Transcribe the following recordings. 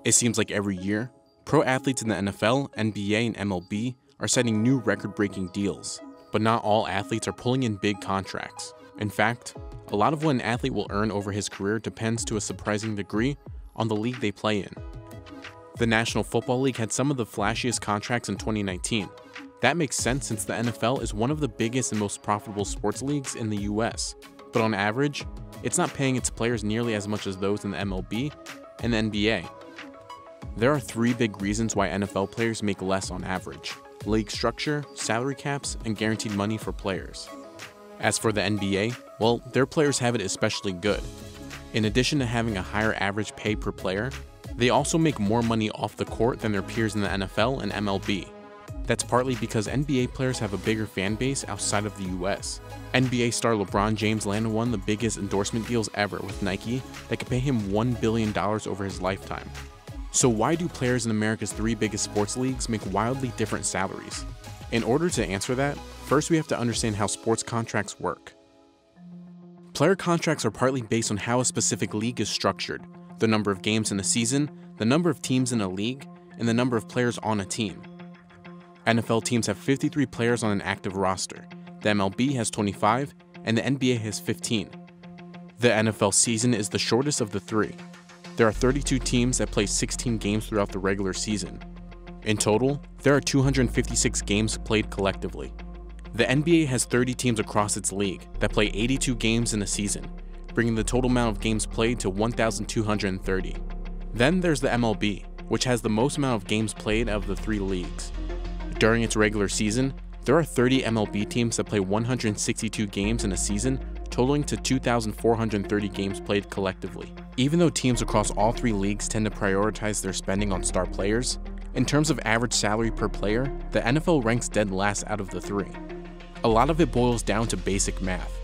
It seems like every year, pro athletes in the NFL, NBA, and MLB are setting new record-breaking deals. But not all athletes are pulling in big contracts. In fact, a lot of what an athlete will earn over his career depends to a surprising degree on the league they play in. The National Football League had some of the flashiest contracts in 2019. That makes sense since the NFL is one of the biggest and most profitable sports leagues in the US. But on average, it's not paying its players nearly as much as those in the MLB and the NBA. There are three big reasons why NFL players make less on average: league structure, salary caps, and guaranteed money for players. As for the NBA, well, their players have it especially good. In addition to having a higher average pay per player, they also make more money off the court than their peers in the NFL and MLB. That's partly because NBA players have a bigger fan base outside of the US. NBA star LeBron James landed one of the biggest endorsement deals ever with Nike that could pay him $1 billion over his lifetime. So why do players in America's three biggest sports leagues make wildly different salaries? In order to answer that, first we have to understand how sports contracts work. Player contracts are partly based on how a specific league is structured: the number of games in a season, the number of teams in a league, and the number of players on a team. NFL teams have 53 players on an active roster, the MLB has 25, and the NBA has 15. The NFL season is the shortest of the three. There are 32 teams that play 16 games throughout the regular season. In total, there are 256 games played collectively. The NBA has 30 teams across its league that play 82 games in a season, bringing the total amount of games played to 1,230. Then there's the MLB, which has the most amount of games played of the three leagues. During its regular season, there are 30 MLB teams that play 162 games in a season, totaling to 2,430 games played collectively. Even though teams across all three leagues tend to prioritize their spending on star players, in terms of average salary per player, the NFL ranks dead last out of the three. A lot of it boils down to basic math.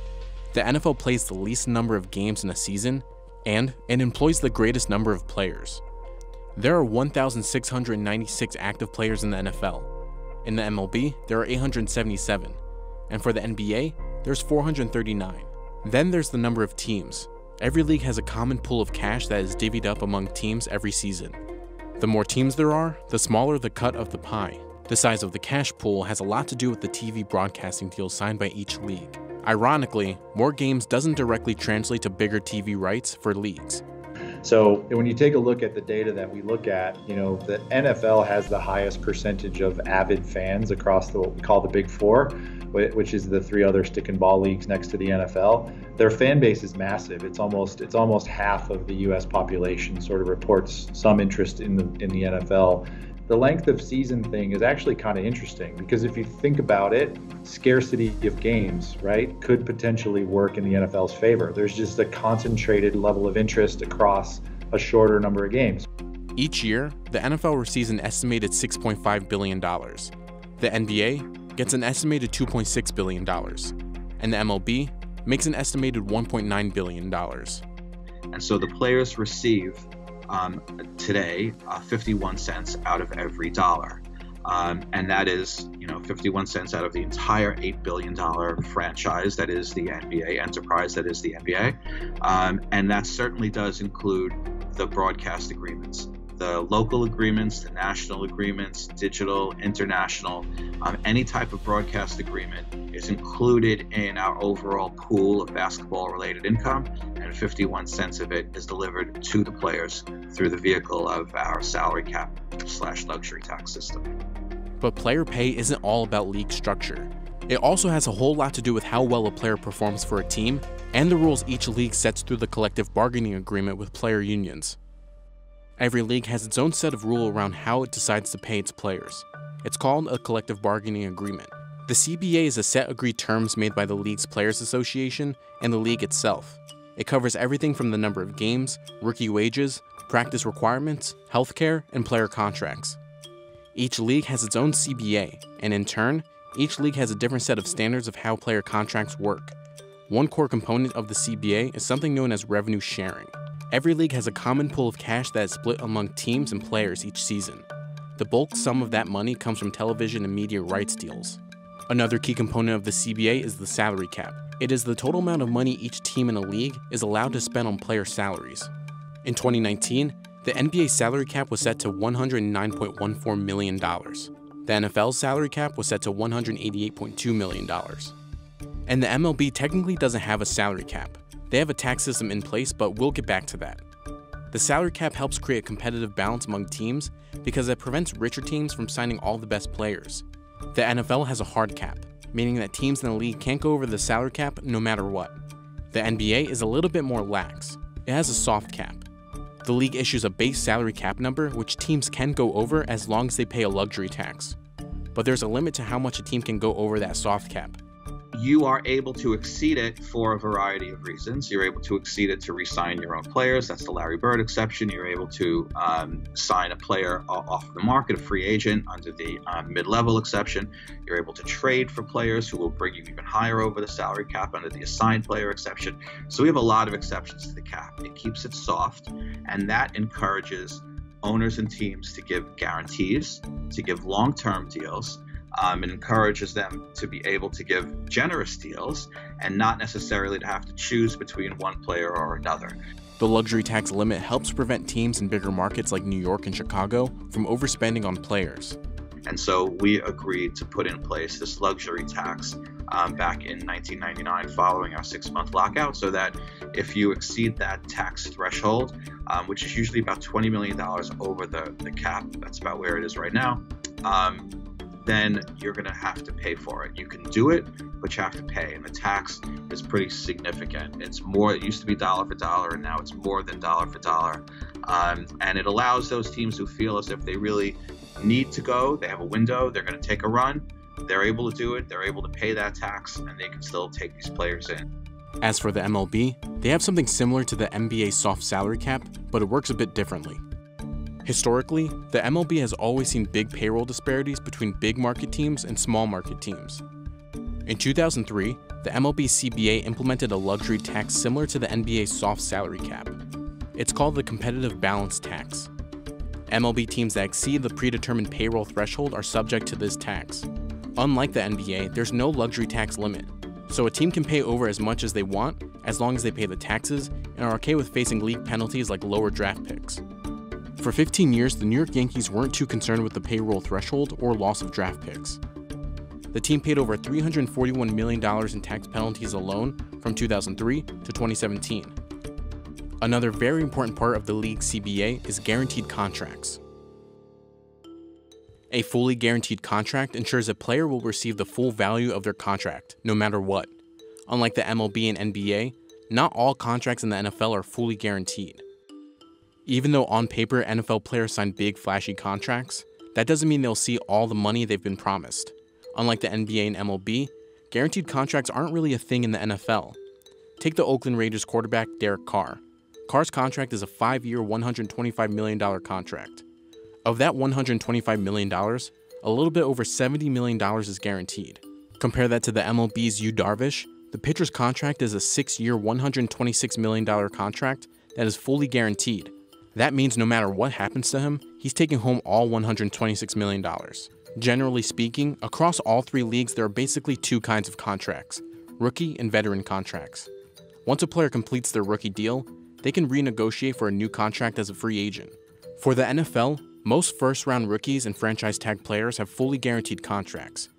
The NFL plays the least number of games in a season, and it employs the greatest number of players. There are 1,696 active players in the NFL. In the MLB, there are 877, and for the NBA, there's 439. Then there's the number of teams. Every league has a common pool of cash that is divvied up among teams every season. The more teams there are, the smaller the cut of the pie. The size of the cash pool has a lot to do with the TV broadcasting deals signed by each league. Ironically, more games doesn't directly translate to bigger TV rights for leagues. So when you take a look at the data that we look at, the NFL has the highest percentage of avid fans across what we call the Big Four, which is the three other stick and ball leagues next to the NFL. Their fan base is massive. It's almost half of the U.S. population sort of reports some interest in the NFL. The length of season thing is actually kind of interesting because if you think about it, scarcity of games, right, could potentially work in the NFL's favor. There's just a concentrated level of interest across a shorter number of games. Each year, the NFL receives an estimated $6.5 billion. The NBA gets an estimated $2.6 billion, and the MLB makes an estimated $1.9 billion. And so the players receive today 51 cents out of every dollar. And that is, 51 cents out of the entire $8 billion franchise that is the NBA enterprise, that is the NBA. And that certainly does include the broadcast agreements, the local agreements, the national agreements, digital, international, any type of broadcast agreement is included in our overall pool of basketball-related income, and 51 cents of it is delivered to the players through the vehicle of our salary cap / luxury tax system. But player pay isn't all about league structure. It also has a whole lot to do with how well a player performs for a team and the rules each league sets through the collective bargaining agreement with player unions. Every league has its own set of rules around how it decides to pay its players. It's called a collective bargaining agreement. The CBA is a set agreed terms made by the league's players association and the league itself. It covers everything from the number of games, rookie wages, practice requirements, healthcare, and player contracts. Each league has its own CBA, and in turn, each league has a different set of standards of how player contracts work. One core component of the CBA is something known as revenue sharing. Every league has a common pool of cash that is split among teams and players each season. The bulk sum of that money comes from television and media rights deals. Another key component of the CBA is the salary cap. It is the total amount of money each team in a league is allowed to spend on player salaries. In 2019, The NBA salary cap was set to $109.14 million. The NFL's salary cap was set to $188.2 million. And the MLB technically doesn't have a salary cap. They have a tax system in place, but we'll get back to that. The salary cap helps create a competitive balance among teams because it prevents richer teams from signing all the best players. The NFL has a hard cap, meaning that teams in the league can't go over the salary cap no matter what. The NBA is a little bit more lax. It has a soft cap. The league issues a base salary cap number which teams can go over as long as they pay a luxury tax. But there's a limit to how much a team can go over that soft cap. You are able to exceed it for a variety of reasons. You're able to exceed it to re-sign your own players. That's the Larry Bird exception. You're able to sign a player off the market, a free agent, under the mid-level exception. You're able to trade for players who will bring you even higher over the salary cap under the assigned player exception. So we have a lot of exceptions to the cap. It keeps it soft, and that encourages owners and teams to give guarantees, to give long-term deals. It encourages them to be able to give generous deals and not necessarily to have to choose between one player or another. The luxury tax limit helps prevent teams in bigger markets like New York and Chicago from overspending on players. And so we agreed to put in place this luxury tax back in 1999 following our 6-month lockout, so that if you exceed that tax threshold, which is usually about $20 million over the cap, that's about where it is right now, then you're going to have to pay for it. You can do it, but you have to pay. And the tax is pretty significant. It's more, it used to be dollar for dollar, and now it's more than dollar for dollar. And it allows those teams who feel as if they really need to go, they have a window, they're going to take a run, they're able to do it, they're able to pay that tax, and they can still take these players in. As for the MLB, they have something similar to the NBA soft salary cap, but it works a bit differently. Historically, the MLB has always seen big payroll disparities between big market teams and small market teams. In 2003, the MLB CBA implemented a luxury tax similar to the NBA's soft salary cap. It's called the competitive balance tax. MLB teams that exceed the predetermined payroll threshold are subject to this tax. Unlike the NBA, there's no luxury tax limit, so a team can pay over as much as they want as long as they pay the taxes and are okay with facing league penalties like lower draft picks. For 15 years, the New York Yankees weren't too concerned with the payroll threshold or loss of draft picks. The team paid over $341 million in tax penalties alone from 2003 to 2017. Another very important part of the league's CBA is guaranteed contracts. A fully guaranteed contract ensures a player will receive the full value of their contract, no matter what. Unlike the MLB and NBA, not all contracts in the NFL are fully guaranteed. Even though on paper NFL players sign big flashy contracts, that doesn't mean they'll see all the money they've been promised. Unlike the NBA and MLB, guaranteed contracts aren't really a thing in the NFL. Take the Oakland Raiders quarterback Derek Carr. Carr's contract is a 5-year, $125 million contract. Of that $125 million, a little bit over $70 million is guaranteed. Compare that to the MLB's Yu Darvish. The pitcher's contract is a 6-year, $126 million contract that is fully guaranteed. That means no matter what happens to him, he's taking home all $126 million. Generally speaking, across all three leagues there are basically two kinds of contracts, rookie and veteran contracts. Once a player completes their rookie deal, they can renegotiate for a new contract as a free agent. For the NFL, most first-round rookies and franchise tag players have fully guaranteed contracts.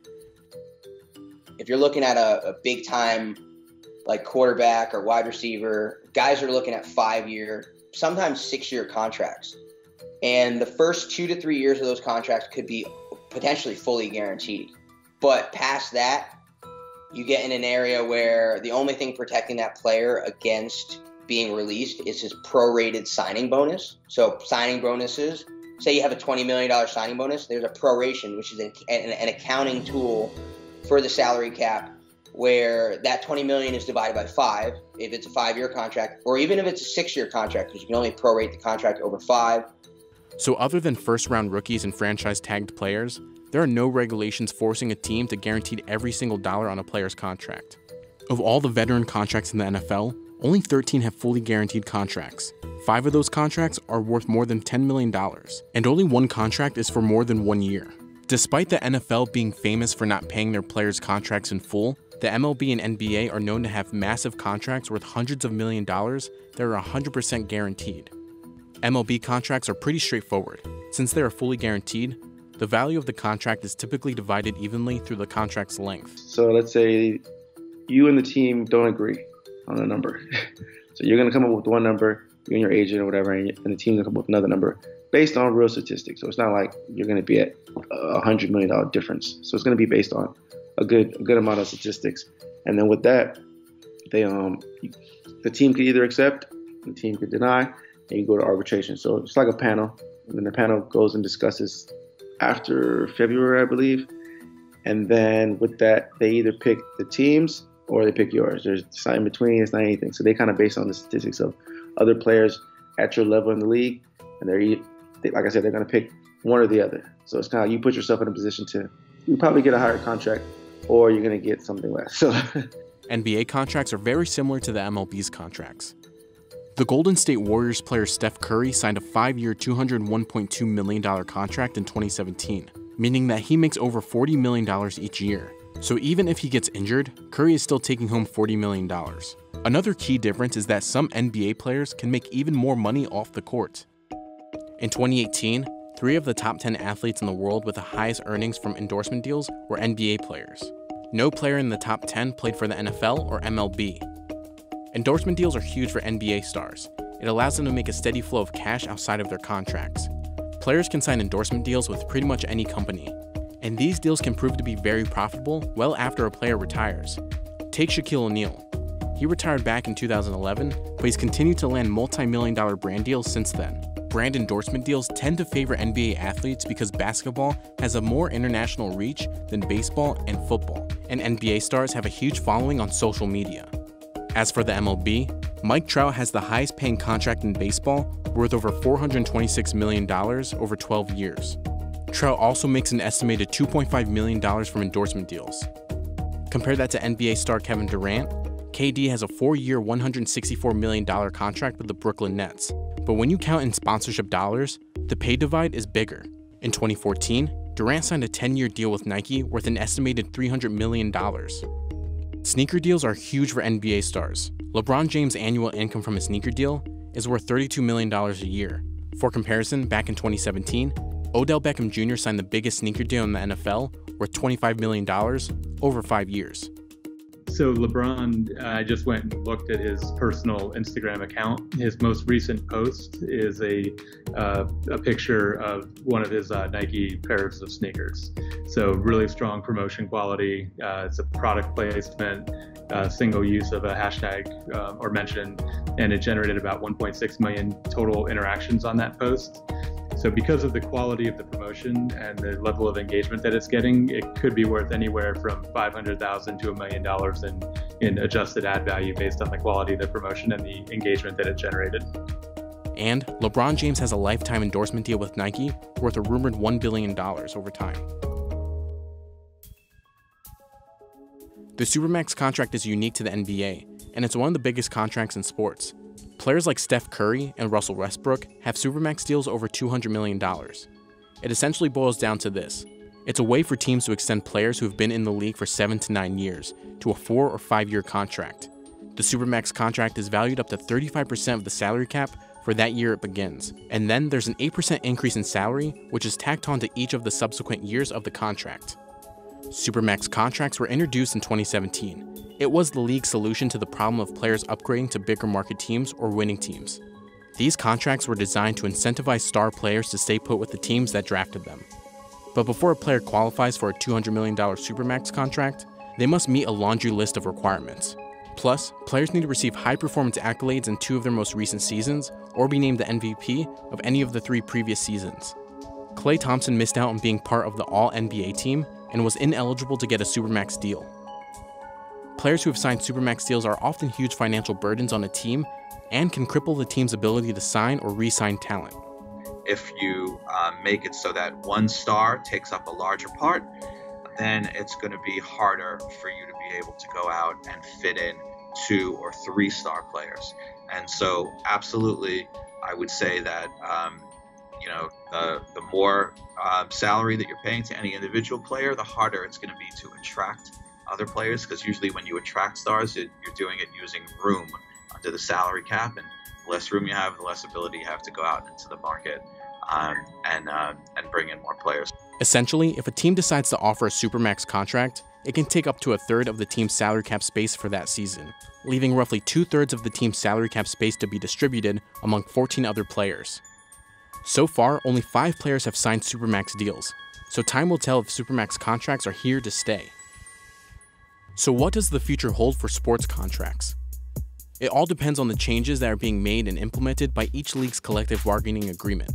If you're looking at a big-time like quarterback or wide receiver, guys are looking at 5-year, sometimes 6-year contracts. And the first 2 to 3 years of those contracts could be potentially fully guaranteed. But past that, you get in an area where the only thing protecting that player against being released is his prorated signing bonus. So signing bonuses, say you have a $20 million signing bonus, there's a proration, which is an accounting tool for the salary cap, where that $20 million is divided by 5 if it's a 5-year contract, or even if it's a 6-year contract, because you can only prorate the contract over 5. So other than first-round rookies and franchise-tagged players, there are no regulations forcing a team to guarantee every single dollar on a player's contract. Of all the veteran contracts in the NFL, only 13 have fully guaranteed contracts. 5 of those contracts are worth more than $10 million, and only 1 contract is for more than 1 year. Despite the NFL being famous for not paying their players' contracts in full, the MLB and NBA are known to have massive contracts worth hundreds of million dollars that are 100% guaranteed. MLB contracts are pretty straightforward. Since they are fully guaranteed, the value of the contract is typically divided evenly through the contract's length. So let's say you and the team don't agree on a number. So you're going to come up with one number, you and your agent or whatever, and the team's going to come up with another number based on real statistics. So it's not like you're going to be at a $100 million difference. So it's going to be based on a good amount of statistics. And then with that, the team could either accept, the team could deny, and you go to arbitration. So it's like a panel, and then the panel goes and discusses after February, I believe. And then with that, they either pick the teams or they pick yours. There's not in between, it's not anything. So they kind of based on the statistics of other players at your level in the league. And like I said, they're going to pick one or the other. So it's kind of, you put yourself in a position to, you probably get a higher contract or you're going to get something less. So NBA contracts are very similar to the MLB's contracts. The Golden State Warriors player Steph Curry signed a 5-year, $201.2 million contract in 2017, meaning that he makes over $40 million each year. So even if he gets injured, Curry is still taking home $40 million. Another key difference is that some NBA players can make even more money off the court. In 2018, 3 of the top 10 athletes in the world with the highest earnings from endorsement deals were NBA players. No player in the top 10 played for the NFL or MLB. Endorsement deals are huge for NBA stars. It allows them to make a steady flow of cash outside of their contracts. Players can sign endorsement deals with pretty much any company, and these deals can prove to be very profitable well after a player retires. Take Shaquille O'Neal. He retired back in 2011, but he's continued to land multi-million-dollar brand deals since then. Brand endorsement deals tend to favor NBA athletes because basketball has a more international reach than baseball and football, and NBA stars have a huge following on social media. As for the MLB, Mike Trout has the highest paying contract in baseball, worth over $426 million over 12 years. Trout also makes an estimated $2.5 million from endorsement deals. Compare that to NBA star Kevin Durant. KD has a 4-year, $164 million contract with the Brooklyn Nets. But when you count in sponsorship dollars, the pay divide is bigger. In 2014, Durant signed a 10-year deal with Nike worth an estimated $300 million. Sneaker deals are huge for NBA stars. LeBron James' annual income from a sneaker deal is worth $32 million a year. For comparison, back in 2017, Odell Beckham Jr. signed the biggest sneaker deal in the NFL worth $25 million over 5 years. So LeBron, I just went and looked at his personal Instagram account. His most recent post is a picture of one of his Nike pairs of sneakers. So really strong promotion quality. It's a product placement, single use of a hashtag or mention, and it generated about 1.6 million total interactions on that post. So because of the quality of the promotion and the level of engagement that it's getting, it could be worth anywhere from $500,000 to $1 million in adjusted ad value based on the quality of the promotion and the engagement that it generated. And LeBron James has a lifetime endorsement deal with Nike worth a rumored $1 billion over time. The Supermax contract is unique to the NBA, and it's one of the biggest contracts in sports. Players like Steph Curry and Russell Westbrook have Supermax deals over $200 million. It essentially boils down to this. It's a way for teams to extend players who have been in the league for 7 to 9 years to a 4 or 5 year contract. The Supermax contract is valued up to 35% of the salary cap for that year it begins, and then there's an 8% increase in salary, which is tacked on to each of the subsequent years of the contract. Supermax contracts were introduced in 2017. It was the league's solution to the problem of players upgrading to bigger market teams or winning teams. These contracts were designed to incentivize star players to stay put with the teams that drafted them. But before a player qualifies for a $200 million Supermax contract, they must meet a laundry list of requirements. Plus, players need to receive high-performance accolades in 2 of their most recent seasons or be named the MVP of any of the 3 previous seasons. Klay Thompson missed out on being part of the All-NBA team and was ineligible to get a Supermax deal. Players who have signed Supermax deals are often huge financial burdens on a team and can cripple the team's ability to sign or re-sign talent. If you make it so that one star takes up a larger part, then it's going to be harder for you to be able to go out and fit in 2 or 3 star players. And so absolutely, I would say that the more salary that you're paying to any individual player, the harder it's going to be to attract other players, because usually when you attract stars, you're doing it using room under the salary cap, and the less room you have, the less ability you have to go out into the market and bring in more players. Essentially, if a team decides to offer a Supermax contract, it can take up to a third of the team's salary cap space for that season, leaving roughly 2/3 of the team's salary cap space to be distributed among 14 other players. So far, only 5 players have signed Supermax deals, so time will tell if Supermax contracts are here to stay. So what does the future hold for sports contracts? It all depends on the changes that are being made and implemented by each league's collective bargaining agreement.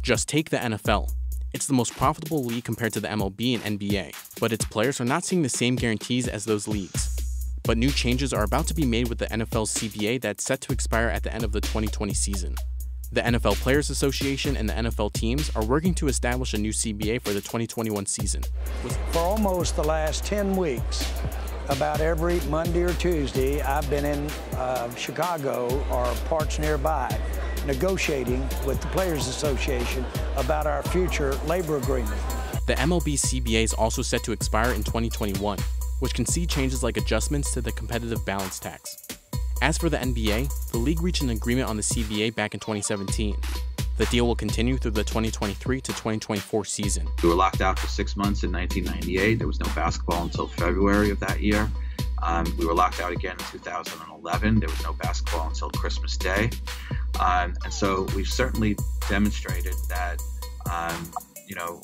Just take the NFL. It's the most profitable league compared to the MLB and NBA, but its players are not seeing the same guarantees as those leagues. But new changes are about to be made with the NFL's CBA that's set to expire at the end of the 2020 season. The NFL Players Association and the NFL teams are working to establish a new CBA for the 2021 season. For almost the last 10 weeks, about every Monday or Tuesday, I've been in Chicago or parts nearby negotiating with the Players Association about our future labor agreement. The MLB CBA is also set to expire in 2021, which can see changes like adjustments to the competitive balance tax. As for the NBA, the league reached an agreement on the CBA back in 2017. The deal will continue through the 2023 to 2024 season. We were locked out for 6 months in 1998. There was no basketball until February of that year. We were locked out again in 2011. There was no basketball until Christmas Day. And so we've certainly demonstrated that,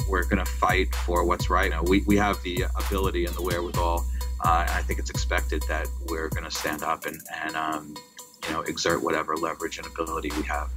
we're going to fight for what's right. We have the ability and the wherewithal. I think it's expected that we're going to stand up and exert whatever leverage and ability we have.